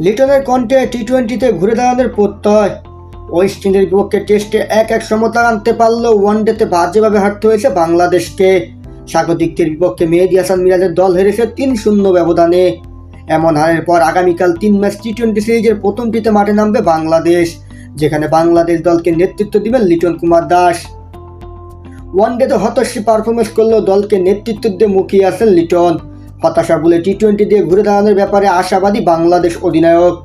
লিটনের কণ্ঠে টি-20তে ঘুরে দাঁড়ানোর প্রত্যয়। ওয়েস্ট ইন্ডিজের বিপক্ষে টেস্টে 1-1 সমতা আনতে পারলেও ওয়ানডেতে বাজেভাবে হারতে হয়েছে বাংলাদেশকে। স্বাগতিকদের বিপক্ষে মেহেদী হাসান মিরাজের দল হেরেছে 3-0 ব্যবধানে। এমন হারের পর আগামীকাল 3 ম্যাচ টি-20 সিরিজের প্রথমটিতে মাঠে নামবে বাংলাদেশ, যেখানে বাংলাদেশ দলকে নেতৃত্ব দিবেন লিটন কুমার দাস। ওয়ানডেতে হতাশী পারফরমেন্স করলেও দলকে নেতৃত্ব দিয়ে মুখিয়ে আছেন লিটন। হতাশা বলে টি-20 দিয়ে ঘুরে দাঁড়ানোর ব্যাপারে আশাবাদী বাংলাদেশ অধিনায়ক।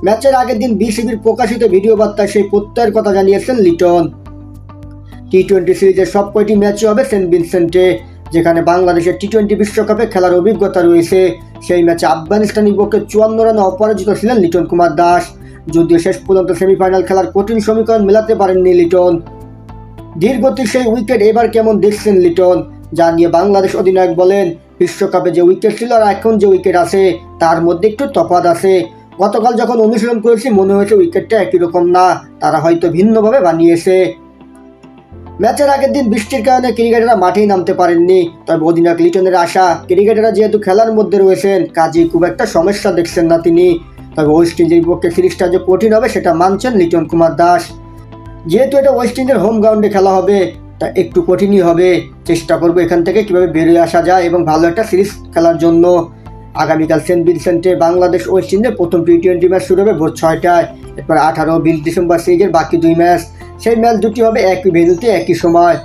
ম্যাচের আগের দিন বিসিবির প্রকাশিত ভিডিও বার্তায় সেই প্রত্যয়ের কথা জানিয়েছেন লিটন। টি-20 সিরিজের সব কয়টি ম্যাচই হবে সেন্ট ভিনসেন্টে, যেখানে বাংলাদেশের টি-20 বিশ্বকাপে খেলার অভিজ্ঞতা রয়েছে। সেই ম্যাচে আফগানিস্তানের বিপক্ষে 54 রানে অপরাজিত ছিলেন লিটন কুমার দাস, যদিও শেষ পর্যন্ত সেমিফাইনাল খেলার কঠিন সমীকরণ মেলাতে পারেননি লিটন। ধীরগতির সেই উইকেট এবার কেমন দেখছেন লিটন, যা নিয়ে বাংলাদেশ অধিনায়ক বলেন, বিশ্বকাপে যে উইকেট ছিল আর এখন যে উইকেট আছে তার মধ্যে একটু তফাৎ আছে। গতকাল যখন অনুশীলন করেছি মনে হয়েছে উইকেটটা একই রকম না, তারা হয়তো ভিন্নভাবে বানিয়েছে। ম্যাচের আগের দিন বৃষ্টির কারণে ক্রিকেটাররা মাঠেই নামতে পারেননি, তবে অধিনায়ক লিটনের আশা ক্রিকেটাররা যেহেতু খেলার মধ্যে রয়েছেন কাজেই খুব একটা সমস্যা দেখছেন না তিনি। তবে ওয়েস্ট ইন্ডিজের বিপক্ষে সিরিজটা যে কঠিন হবে সেটা মানছেন লিটন কুমার দাস। যেহেতু এটা ওয়েস্ট ইন্ডিজের হোম গ্রাউন্ডে খেলা হবে, তা একটু কঠিনই হবে। চেষ্টা করবো এখান থেকে কীভাবে বেরিয়ে আসা যায় এবং ভালো একটা সিরিজ খেলার জন্য। আগামীকাল সেন্ট ভিনসেন্টে বাংলাদেশ ওয়েস্ট ইন্ডিজের প্রথম টি-20 ম্যাচ শুরু হবে ভোর 6টায়। এরপর 18 ও 20 ডিসেম্বর সিরিজের বাকি 2 ম্যাচ, সেই ম্যাচ দুটি হবে একই ভেন্যুতে একই সময়।